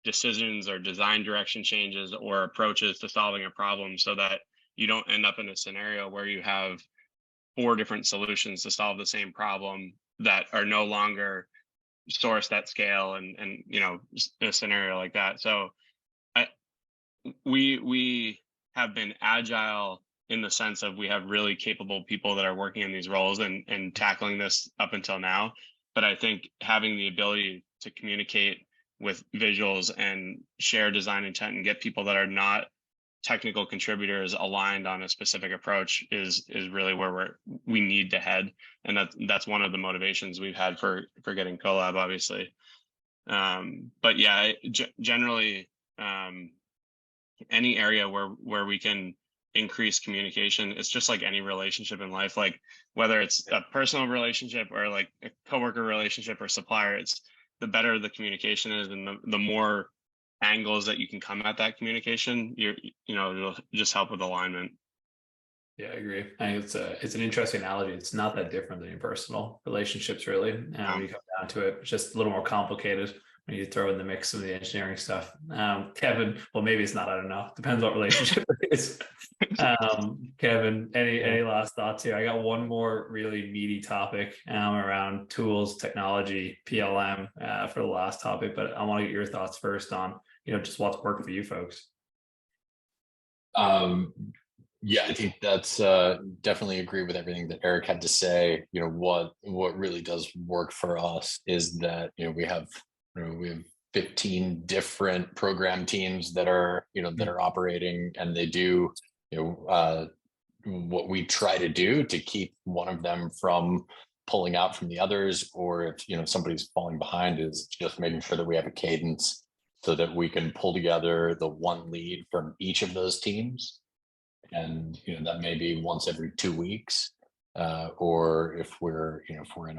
decisions or design direction changes or approaches to solving a problem, so that you don't end up in a scenario where you have 4 different solutions to solve the same problem that are no longer sourced at scale and a scenario like that. So we have been agile in the sense of we have really capable people that are working in these roles and tackling this up until now. But I think having the ability to communicate with visuals and share design intent and get people that are not technical contributors aligned on a specific approach is really where we need to head. And that's one of the motivations we've had for getting Collab, obviously. But yeah, generally, any area where we can increase communication, it's just like any relationship in life, like whether it's a personal relationship or like a coworker relationship or supplier, it's the better the communication is and the more angles that you can come at that communication, it'll just help with alignment. Yeah, I agree. I think it's an interesting analogy. It's not that different than your personal relationships, really. When you come down to it, it's just a little more complicated when you throw in the mix of the engineering stuff. Kevin, well, maybe it's not, I don't know. Depends what relationship it is. Kevin, any last thoughts here? I got one more really meaty topic around tools, technology, PLM for the last topic, but I want to get your thoughts first on, just what's worked for you folks. Yeah, I think that's definitely agree with everything that Eric had to say. What really does work for us is that we have 15 different program teams that are that are operating, and they do what we try to do to keep one of them from pulling out from the others, or if somebody's falling behind, is just making sure that we have a cadence so that we can pull together the one lead from each of those teams. And that may be once every 2 weeks, or if we're in a sort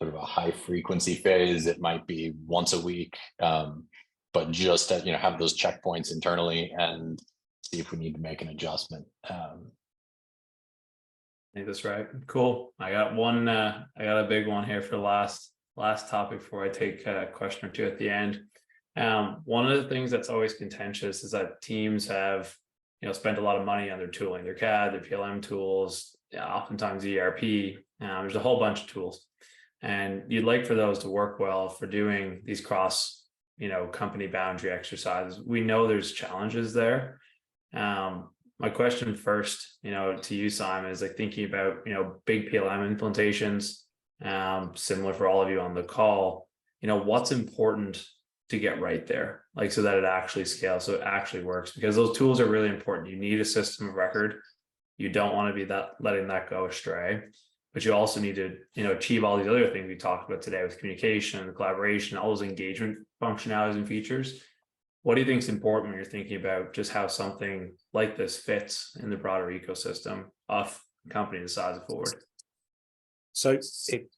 of a high frequency phase, it might be once a week. But just to have those checkpoints internally and see if we need to make an adjustment. I think that's right. Cool. I got a big one here for the last topic before I take a question or two at the end. One of the things that's always contentious is that teams have spent a lot of money on their tooling, their CAD, their PLM tools, oftentimes ERP. There's a whole bunch of tools, and you'd like for those to work well for doing these cross, company boundary exercises. We know there's challenges there. My question first, to you, Simon, is like thinking about, big PLM implementations, similar for all of you on the call, what's important to get right there, like so that it actually scales, so it actually works, because those tools are really important. You need a system of record. You don't want to be letting that go astray, but you also need to, achieve all these other things we talked about today with communication, the collaboration, all those engagement functionalities and features. What do you think is important when you're thinking about just how something like this fits in the broader ecosystem of a company the size of Forward? So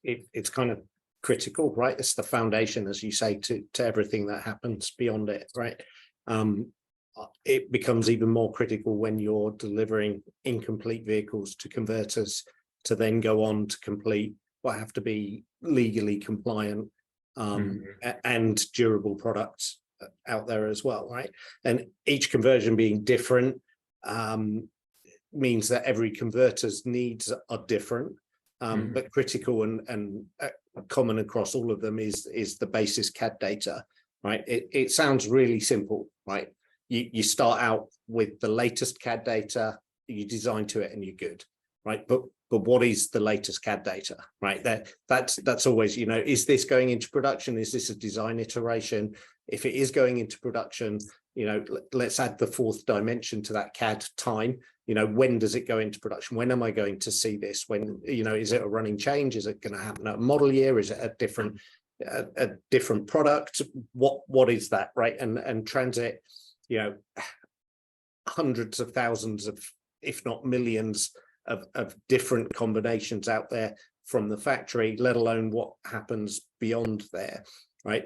it's kind of critical, right? It's the foundation, as you say, to everything that happens beyond it, right? It becomes even more critical when you're delivering incomplete vehicles to converters to then go on to complete what have to be legally compliant and durable products out there as well, right? And each conversion being different means that every converter's needs are different, but critical and common across all of them is the basis CAD data, right? It sounds really simple, right? You start out with the latest CAD data, you design to it, and you're good, right? But what is the latest CAD data, right? That's always, is this going into production? Is this a design iteration? If it is going into production, let's add the fourth dimension to that CAD time. When does it go into production? When am I going to see this? When, is it a running change? Is it going to happen at a model year? Is it a different product? What is that, right? And transit, hundreds of thousands of, if not millions of different combinations out there from the factory, let alone what happens beyond there, right?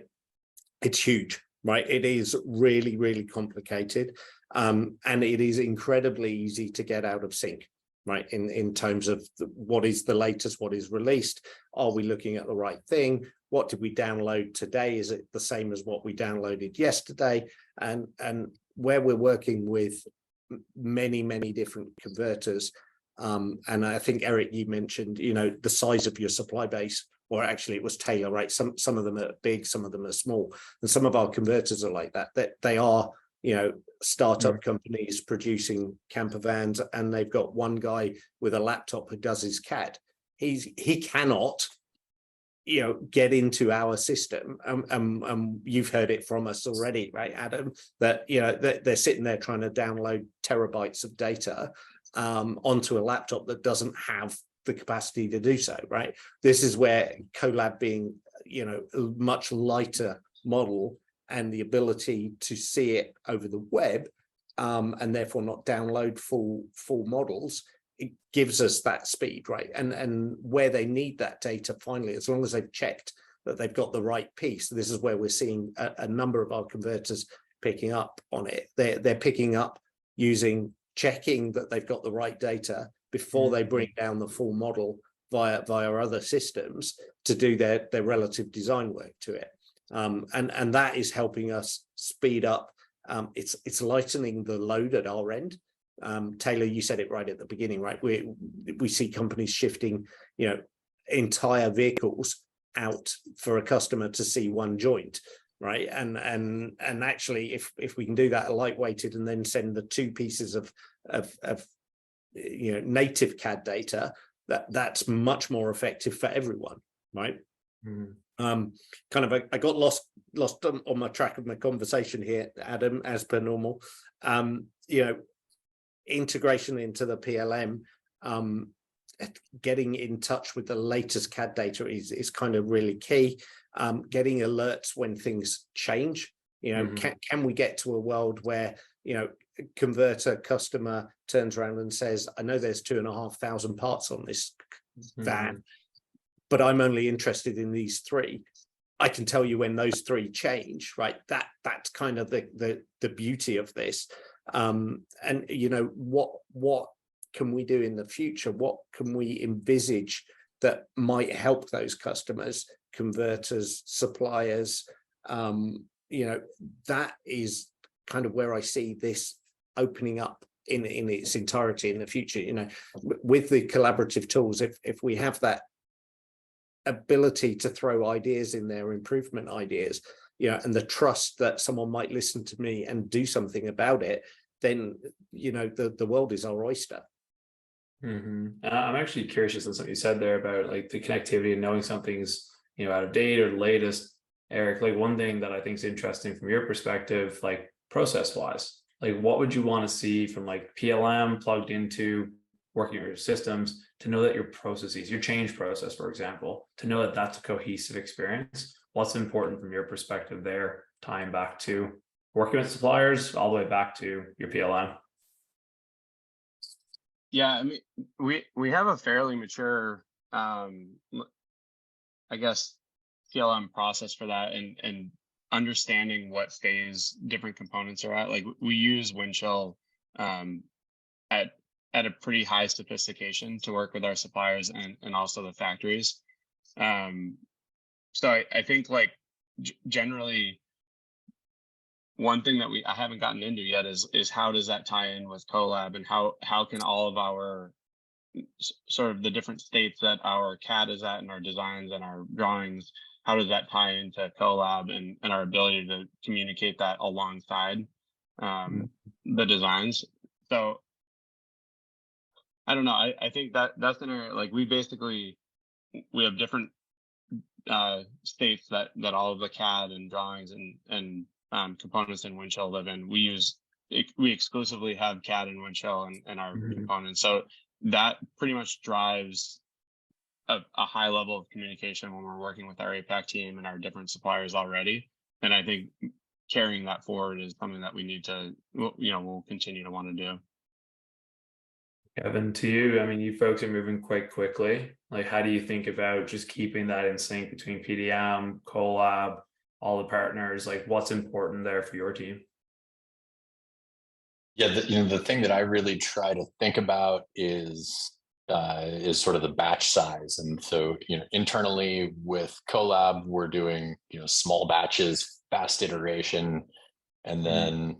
It's huge, right? It is really, really complicated. And it is incredibly easy to get out of sync, right? In terms of what is the latest, what is released? Are we looking at the right thing? What did we download today? Is it the same as what we downloaded yesterday? And where we're working with many, many different converters. And I think, Eric, you mentioned, the size of your supply base, or actually it was Taylor, right? Some of them are big, some of them are small. And some of our converters are like that they are, startup companies producing camper vans, and they've got one guy with a laptop who does his CAD. He cannot, get into our system. You've heard it from us already, right, Adam, that, they're sitting there trying to download terabytes of data onto a laptop that doesn't have the capacity to do so, right? This is where Colab being, a much lighter model and the ability to see it over the web, and therefore not download full models, it gives us that speed, right? And where they need that data, finally, as long as they've checked that they've got the right piece, this is where we're seeing a number of our converters picking up on it. They're picking up using checking that they've got the right data before they bring down the full model via other systems to do their relative design work to it. And that is helping us speed up. It's lightening the load at our end. Taylor, you said it right at the beginning, right? We see companies shifting, entire vehicles out for a customer to see one joint, right? And actually, if we can do that lightweighted and then send the two pieces of native CAD data, that's much more effective for everyone, right? I got lost on my track of my conversation here, Adam, as per normal. Integration into the PLM, getting in touch with the latest CAD data is kind of really key. Getting alerts when things change. Can we get to a world where converter customer turns around and says, I know there's 2,500 parts on this van, but I'm only interested in these 3. I can tell you when those 3 change, right? That's kind of the beauty of this. And what can we do in the future? What can we envisage that might help those customers, converters, suppliers? That is kind of where I see this opening up in its entirety in the future. With the collaborative tools, if we have that ability to throw ideas in there, improvement ideas, and the trust that someone might listen to me and do something about it, then the world is our oyster. I'm actually curious on something you said there about like the connectivity and knowing something's out of date or the latest. Eric, like one thing that I think is interesting from your perspective, like process wise, like what would you want to see from like PLM plugged into working with your systems to know that your processes, your change process, for example, to know that that's a cohesive experience? What's important from your perspective there, tying back to working with suppliers all the way back to your PLM? Yeah, I mean, we have a fairly mature, I guess, PLM process for that, and understanding what phase different components are at. Like we use Windchill at a pretty high sophistication to work with our suppliers and also the factories. So I think like generally, one thing that I haven't gotten into yet is how does that tie in with Colab, and how can all of our sort of the different states that our CAD is at and our designs and our drawings, how does that tie into Colab and our ability to communicate that alongside the designs? So I don't know. I think that's an area, like we have different states that all of the CAD and drawings and components in Windchill live in. We exclusively have CAD and Windchill and our components. So that pretty much drives a high level of communication when we're working with our APAC team and our different suppliers already. And I think carrying that forward is something that we need to, we'll continue to want to do. Kevin, to you, I mean, you folks are moving quite quickly. Like, how do you think about just keeping that in sync between PDM, Colab, all the partners? Like, what's important there for your team? Yeah, the thing that I really try to think about is sort of the batch size. And so, internally with Colab, we're doing, small batches, fast iteration, and then,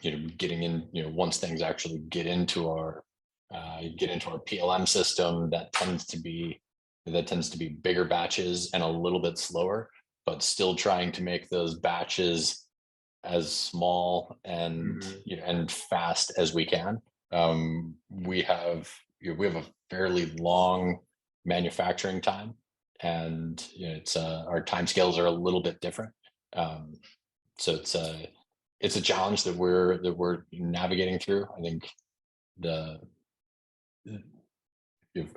getting in, once things actually get into our PLM system, that tends to be bigger batches and a little bit slower, but still trying to make those batches as small and and fast as we can. We have a fairly long manufacturing time, and it's our time scales are a little bit different. So it's a challenge that we're navigating through. I think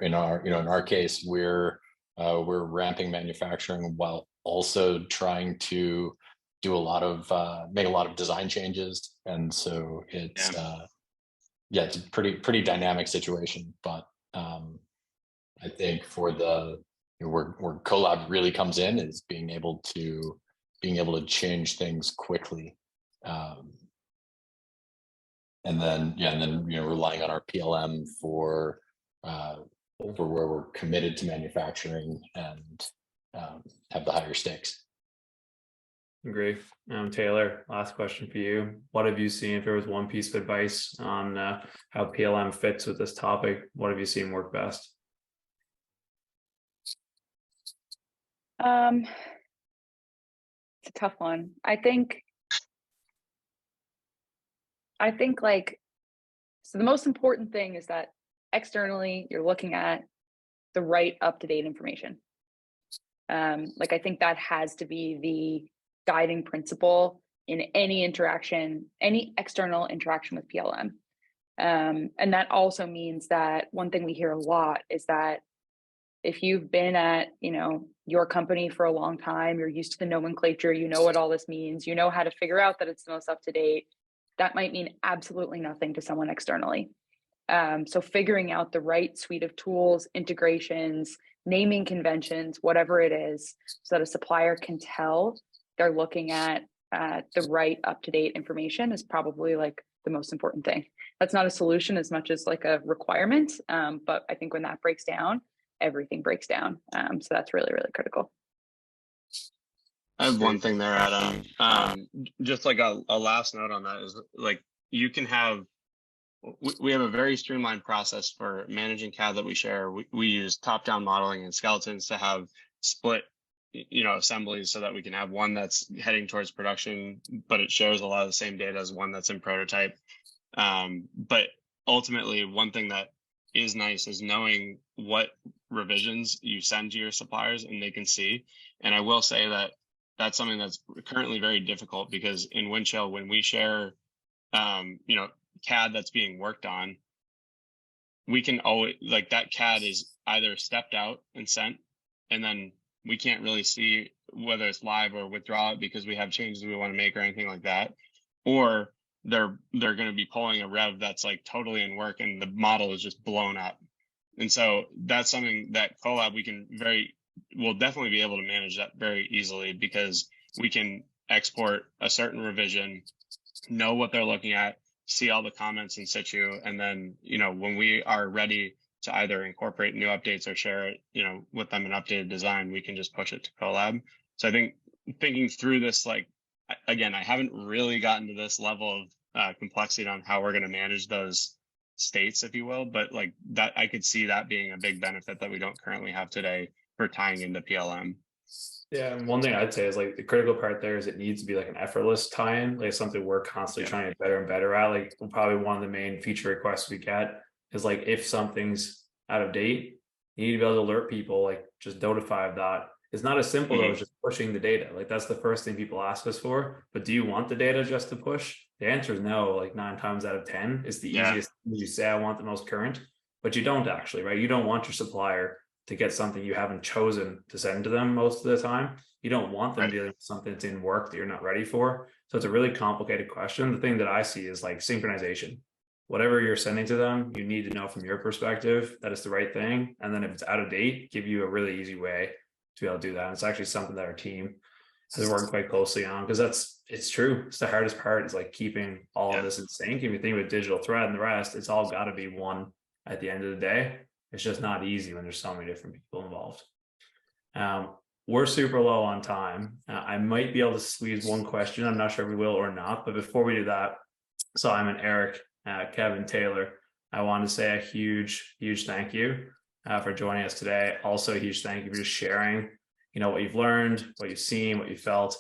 in our case, we're ramping manufacturing while also trying to do make a lot of design changes, and so it's it's a pretty dynamic situation. But I think for where Colab really comes in is being able to change things quickly, and then relying on our PLM for where we're committed to manufacturing and have the higher stakes. Agree. Taylor, last question for you. What have you seen? If there was one piece of advice on how PLM fits with this topic, what have you seen work best? It's a tough one. I think like, so the most important thing is that externally you're looking at the right up-to-date information. Like, I think that has to be the guiding principle in any interaction, any external interaction with PLM. And that also means that one thing we hear a lot is that if you've been at, your company for a long time, you're used to the nomenclature, you know what all this means, you know how to figure out that it's the most up to date, that might mean absolutely nothing to someone externally. So figuring out the right suite of tools, integrations, naming conventions, whatever it is, so that a supplier can tell they're looking at the right up-to-date information is probably like the most important thing. That's not a solution as much as like a requirement, but I think when that breaks down, everything breaks down. So that's really, really critical. I have one thing there, Adam. Just like a last note on that is like, you can have, we have a very streamlined process for managing CAD that we share. We use top-down modeling and skeletons to have split, assemblies so that we can have one that's heading towards production, but it shows a lot of the same data as one that's in prototype. But ultimately, one thing that is nice is knowing what revisions you send to your suppliers and they can see. And I will say that that's something that's currently very difficult, because in Windchill, when we share, CAD that's being worked on, we can always, like, that CAD is either stepped out and sent, and then we can't really see whether it's live or withdraw it because we have changes we want to make or anything like that. Or they're going to be pulling a rev that's like totally in work and the model is just blown up. And so that's something that Colab we'll definitely be able to manage that very easily, because we can export a certain revision, know what they're looking at, see all the comments in situ, and then, when we are ready to either incorporate new updates or share it, with them an updated design, we can just push it to Colab. So I think thinking through this, like, again, I haven't really gotten to this level of complexity on how we're going to manage those states, if you will, but like that, I could see that being a big benefit that we don't currently have today for tying into PLM. Yeah, and one thing I'd say is like the critical part there is it needs to be like an effortless tie-in, like something we're constantly trying to get better and better at. Like probably one of the main feature requests we get is like, if something's out of date, you need to be able to alert people, like just notify of that. It's not as simple though as just pushing the data. Like that's the first thing people ask us for. But do you want the data just to push? The answer is no. Like 9 times out of 10, it's the easiest thing. You say I want the most current, but you don't actually, right? You don't want your supplier to get something you haven't chosen to send to them most of the time. You don't want them dealing with something that's in work that you're not ready for. So it's a really complicated question. The thing that I see is like synchronization. Whatever you're sending to them, you need to know from your perspective that it's the right thing. And then if it's out of date, give you a really easy way to be able to do that. And it's actually something that our team has worked quite closely on, because it's true. It's the hardest part, is like keeping all of this in sync. If you think with digital thread and the rest, it's all got to be one at the end of the day. It's just not easy when there's so many different people involved. We're super low on time. I might be able to squeeze one question. I'm not sure if we will or not, but before we do that, Simon, Eric, Kevin, Taylor, I want to say a huge thank you for joining us today. Also a huge thank you for just sharing, what you've learned, what you've seen, what you felt.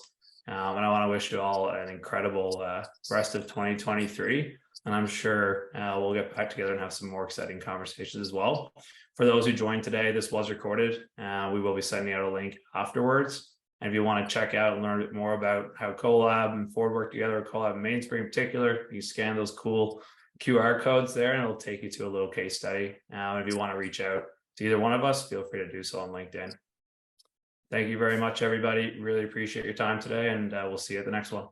And I want to wish you all an incredible rest of 2023. And I'm sure we'll get back together and have some more exciting conversations as well. For those who joined today, this was recorded. We will be sending out a link afterwards. And if you want to check out and learn a bit more about how Colab and Ford work together, Colab and Mainspring in particular, you scan those cool QR codes there and it'll take you to a little case study. If you want to reach out to either one of us, feel free to do so on LinkedIn. Thank you very much, everybody. Really appreciate your time today, and we'll see you at the next one.